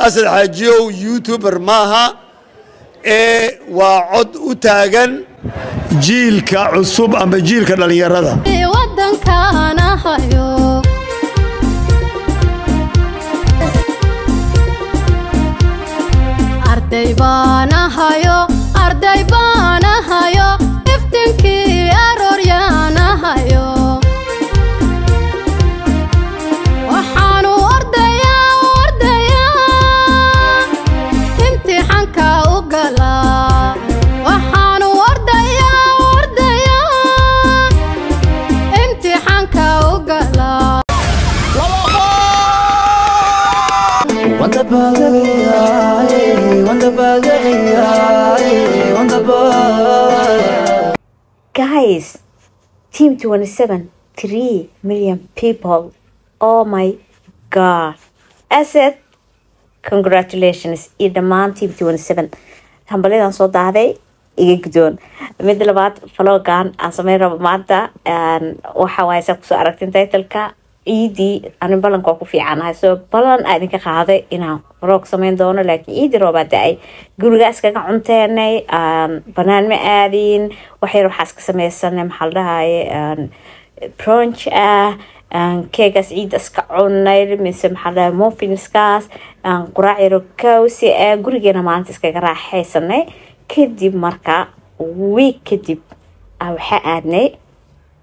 أسد حاجيو يوتيوبر ماها وعد أتاغن جيلك عصوب أما جيلك دلينيرada waddankaana hayo arday baana hayo iftinkii arooryaana hayo waxaanu ordayaa imtixaanka u galaa waxaanu ordayaa imtixaanka u galaa Guys, Team 27, 3 million people. Oh my god. Asad, congratulations. Iyo dhammaan Team 27. Hambalidan soo daaday iga gudoon. Mid labaad vlogan aan sameyn rabo maanta waxa waaye sa ku soo aragtin title-ka ciidii aan balanka ku fiicanahay soo balan aan idinka qaaday inaan roog sameyn doono laakiin ciidii rooba daay guriga iskaga cunteenay banaan ma aadin waxay waxaas ka sameeysanay maxal dhahay brunch keegas ciid iska cunay mise maxal dhahay muffinskaas quraac yar kawsi gurigeena maanta iskaga raaxaysanay kadib marka week kadib waxa aadnay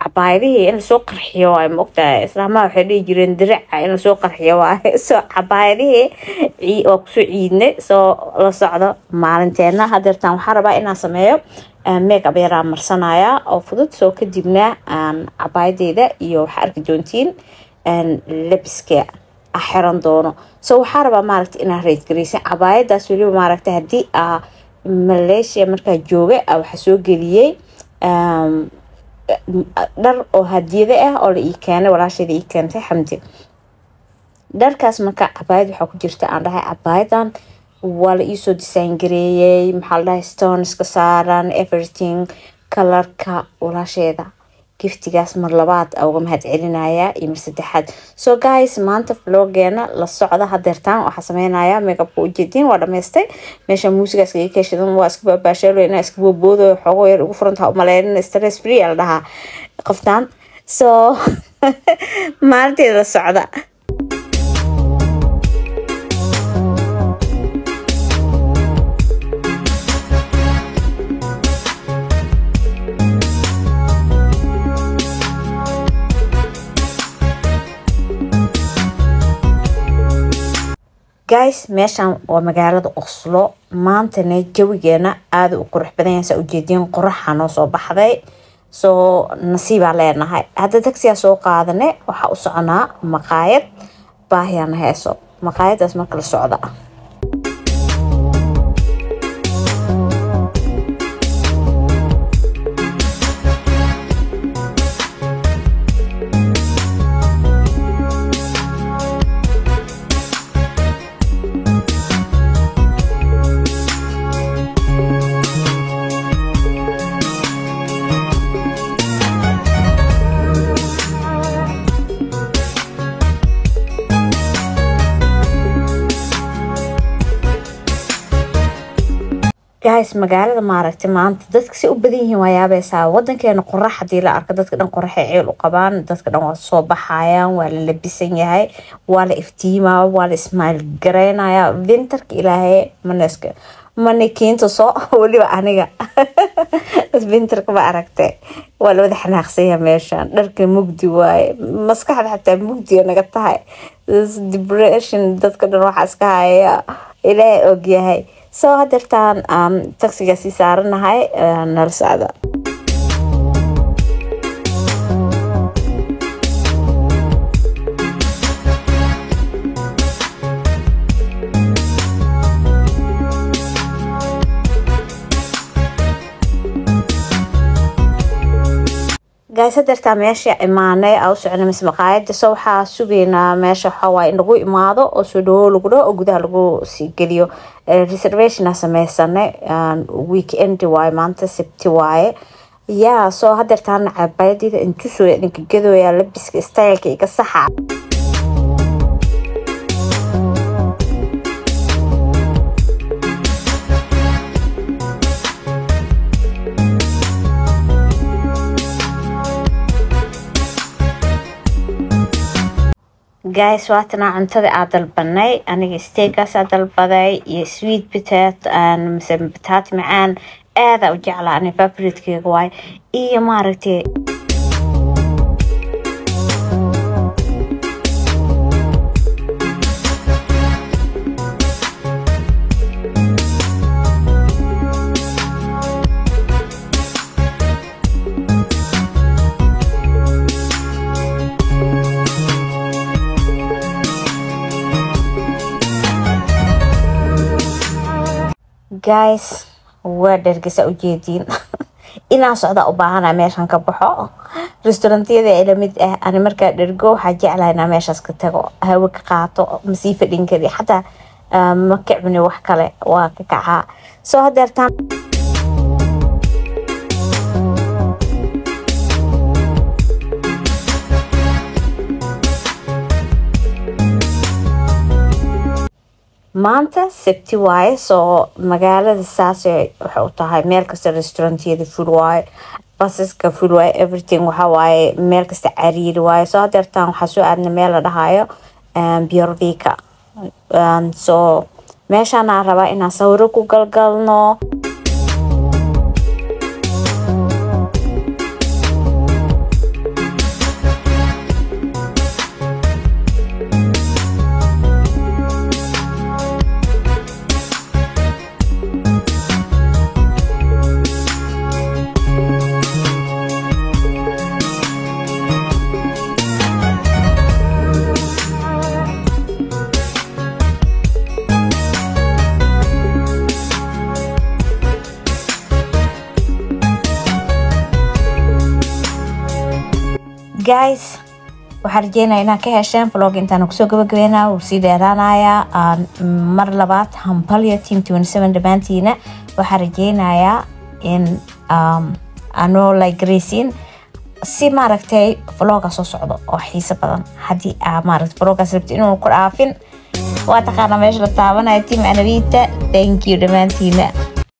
cabaayadihii in soo qarxiyo ay moogtahay islaamaha waxay dhigi jireen dirac in soo qarxiyo waa soo cabaayadihii oo ku soo ciidnay soo la socdo maalinteena hadeertaan waxaan rabaa inaan sameeyo makeup yar marsanaya oo fudud soo kadibna cabaayadeyda iyo waxa arki doontiin labiska xiran doono soo waxaan rabaa maaragtay inaan reed gareysan cabaayadaas waliba maaragtay hadii Malaysia markaa jooga waxa soo geliyay dhar oo hadiyada ah oo la ii keenay walaashayda ii keentay xamdi dharkaas marka cabaayad waxa ku jirta aan dhahay cabaayadan waa la ii soo design gareeyay maxaa la dhahay stones ka saaran everything colorka walaashayda giftigaas mar labaad uga mahad celinaya iyo mar saddexaad so guys maanta vloggeena la socda hadeertaan waxa sameynaya makeup ku jeedin waa dhameystay meesha muusigaas kaga keeshadan waa iska baasheelo inaa iska booboodo xogo yar ugu furantaa u maleeyna stress free la dhahaa qoftaan so maanta la socda guys meeshan waa magaalada Oslo maantana jawigeena aad u qurux badan yahay u jeedin qoraxan oo soo baxday soo nasiib aan leenahay hadda taxi soo qaadanay waxa u soconaa maqaayad baahiyana heeso maqaayadaas marka la socda guys magaalada maaragtay maanta dadka si u badan yihiin waayaabeysaa wadankeena qorax hadii la arko dadka dhan qorax ay ceel u qabaan dadka dhan waa soo baxayaan waa la labisan yahay waa la iftiima waa la smile gareynaya winterka ilaahay maneska manekinto soo waliba aniga winterka ma aragtay waa la wada xanaaqsanya meeshan dharka mugdi waaye maskaxda xataa mugdi naga tahay depression dadka dhan waxa iska haya ilaahay og yahay so hadeertaan taxiga si saaranahay nala socda guys hadeertaan meesha imaanay oo socona mis maqaayada soo waxa sugeena meesha waxa waa in lagu imaado oo soo dhawo lagu dhaw gudaha lagu sii geliyo reservation sameeysanay weekend waay maanta sabti waay yaa soo hadeertaan cabaayadida intu soo idinka gadooya labiska style-ka iga saxa guys waatana cuntada aad dalbanay aniga steakaas aad dalbaday iyo sweet potato mise potato macaan aad u jeclaa ani favorite-keyga waay iyo maaragtay guys waa dhergisa u jeedin inaan socda u baahana meeshan ka baxo restaurantiyada ee lamid ah ani marka dhergo waxa jeclahay inaan meeshaas ka tago hawo ka qaato masii fadhin kari xataa ma kicbni wax kale waa ka kaca soo hadeertaan maanta sabti waaye soo magaalada saas waxa u tahay meel kasta restaurantiyada full waaye basaska full waaye everything waxa waaye meel kasta cariiri waaye soo hadeertaan waxaa soo aadna meel la dhahayo Björvika soo meeshaan aan rabaa inaan sawiro ku galgalno guys waxaan rajeynayaa inaad ka hesheen vlog intaan kusoo gabagabeynaa wuu sii dheeraanayaa mar labaad hambalyo team 27 dhammaantiina waxaan rajeynayaa in anoo graysin si maaragtay vloga soo socdo oo xiiso badan haddii maaragtay vlogaas rabti inuu ku dhaafin waa taqaana meesha la taabanaya team Anawita thank you dhammaantiina